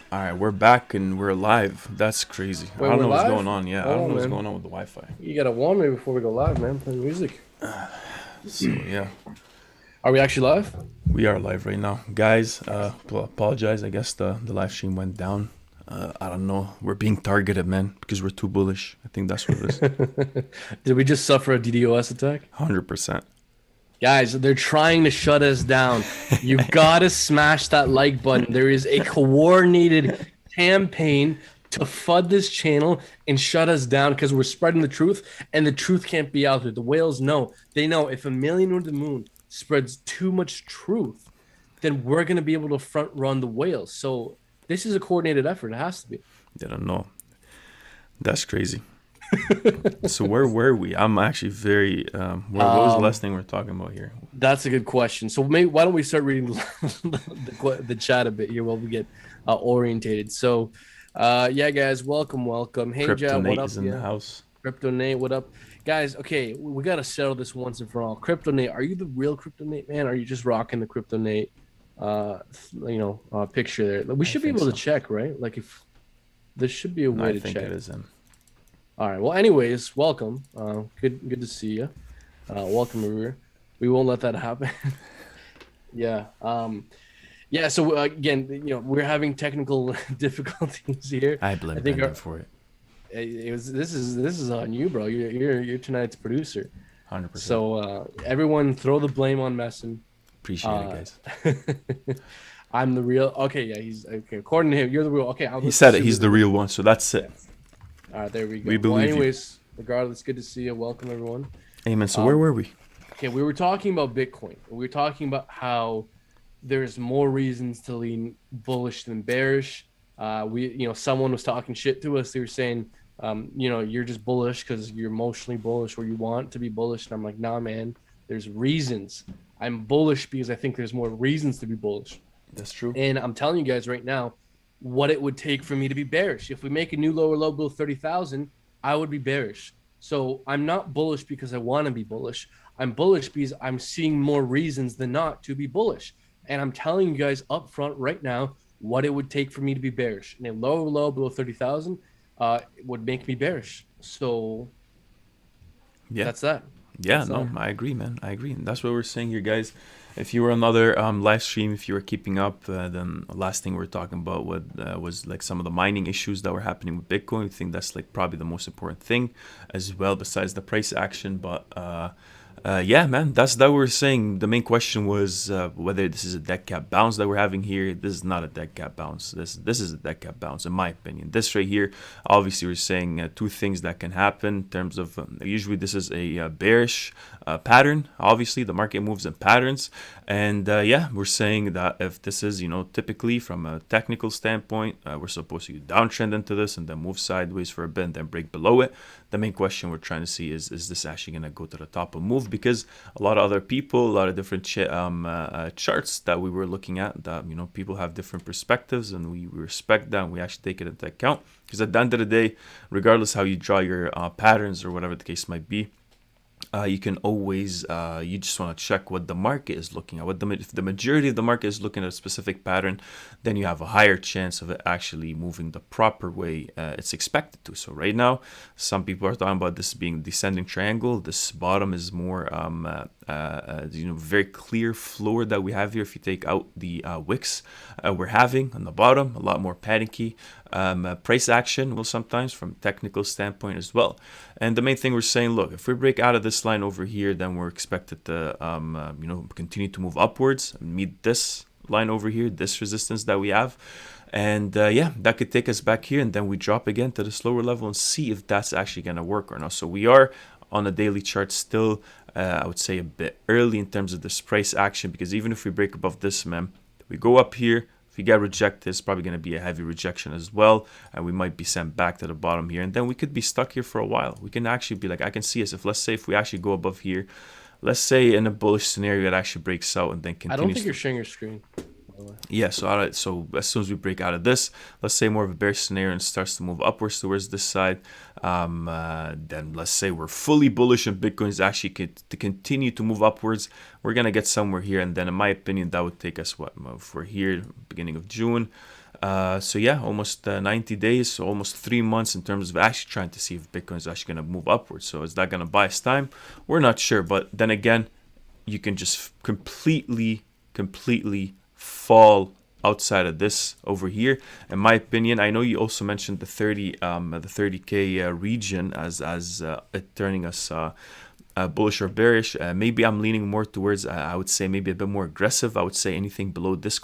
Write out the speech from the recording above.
All right, we're back and we're live. That's crazy. I Wait, don't we're know what's live? going on. Yeah, I Hold don't know on, what's man. going on with the Wi-Fi. You gotta warn me before we go live, man. Play music. So yeah, Are we actually live? we are live right now, guys. Apologize. I guess the live stream went down. I don't know. We're being targeted, man, because we're too bullish. I think that's what it is. Did we just suffer a DDoS attack? 100%. Guys, they're trying to shut us down. You gotta smash that like button. There is a coordinated campaign to FUD this channel and shut us down because we're spreading the truth, and the truth can't be out there. The whales know. They know if aMillionortheMoon spreads too much truth, then we're gonna be able to front run the whales. So this is a coordinated effort. It has to be. I don't know. That's crazy. So where were we? I'm actually very. What was the last thing we are talking about here? That's a good question. So maybe why don't we start reading the chat a bit here while we get orientated. So, yeah, guys, welcome. Hey, Crypto Jab, what Nate up? is in the Yeah, house. Crypto Nate, what up, guys? Okay, we got to settle this once and for all. Crypto Nate, are you the real Crypto Nate, man? Or are you just rocking the Crypto Nate, picture there? We I should be think able to so. check, right? Like if there should be a No, way I to think it check. is in. All right. Well, anyways, welcome. Good to see you. Welcome, Maria. We won't let that happen. Yeah. Yeah. So again, we're having technical difficulties here. I I blame think Brendan for it. it was this is on you, bro. You're tonight's producer. 100%. So everyone, throw the blame on Messin. Appreciate it, Uh, guys. I'm the real. Okay, yeah, he's okay. According to him, you're the real. Okay, He let's said it. assume He's you're the the real. real one, so that's it. Yes. All right, there we We go. Well, believe you. anyways, regardless, good to see you. Welcome, everyone. Amen. So where Um, were we? Okay, we were talking about Bitcoin. We were talking about how there's more reasons to lean bullish than bearish. Someone was talking shit to us. They were saying, you're just bullish because you're emotionally bullish or you want to be bullish. And I'm like, nah, man, there's reasons. I'm bullish because I think there's more reasons to be bullish. That's true. And I'm telling you guys right now what it would take for me to be bearish. If we make a new lower low below 30,000, I would be bearish. So I'm not bullish because I want to be bullish. I'm bullish because I'm seeing more reasons than not to be bullish. And I'm telling you guys up front right now what it would take for me to be bearish. And a lower low below 30,000 would make me bearish. So Yeah. that's that. Yeah, That's no, that. I agree, man. I agree. And that's what we're saying here, guys. If you were on another live stream, if you were keeping up, then the last thing we were talking about was like some of the mining issues that were happening with Bitcoin. I think that's like probably the most important thing as well, besides the price action. But yeah, man, that's that we were saying. The main question was whether this is a dead cap bounce that we're having here. This is not a dead cap bounce. This is a dead cap bounce, in my opinion. This right here, obviously, we're saying two things that can happen in terms of usually this is a bearish pattern. Obviously, the market moves in patterns, and yeah, we're saying that if this is typically from a technical standpoint, we're supposed to downtrend into this and then move sideways for a bit and then break below it. The main question we're trying to see is this actually going to go to the top and move? Because a lot of other people, a lot of different charts that we were looking at, that people have different perspectives, and we respect that, and we actually take it into account. Because at the end of the day, regardless how you draw your patterns or whatever the case might be, you can always you just want to check what the market is looking at. If the majority of the market is looking at a specific pattern, then you have a higher chance of it actually moving the proper way it's expected to. So right now, some people are talking about this being descending triangle. This bottom is more very clear floor that we have here. If you take out the wicks we're having on the bottom, a lot more panicky price action will sometimes from technical standpoint as well. And the main thing we're saying, look, if we break out of this line over here, then we're expected to continue to move upwards and meet this line over here, this resistance that we have. And yeah, that could take us back here, and then we drop again to the slower level and see if that's actually going to work or not. So we are on a daily chart still, I would say a bit early in terms of this price action, because even if we break above this, man, we go up here. If we get rejected, it's probably going to be a heavy rejection as well, and we might be sent back to the bottom here, and then we could be stuck here for a while. We can actually be like, I can see us, let's say if we actually go above here, let's say in a bullish scenario, it actually breaks out and then I don't continues think to. you're sharing your screen, by the way. Yeah, so all right, so as soon as we break out of this, let's say more of a bearish scenario and starts to move upwards towards this side, then let's say we're fully bullish and Bitcoin is actually to continue to move upwards. We're gonna get somewhere here, and then in my opinion, that would take us if we're here beginning of June. So yeah, almost 90 days, so almost 3 months in terms of actually trying to see if Bitcoin is actually going to move upwards. So is that going to buy us time? We're not sure. But then again, you can just completely fall outside of this over here. In my opinion, I know you also mentioned the 30k region as it turning us bullish or bearish. Maybe I'm leaning more towards, I would say maybe a bit more aggressive. I would say anything below this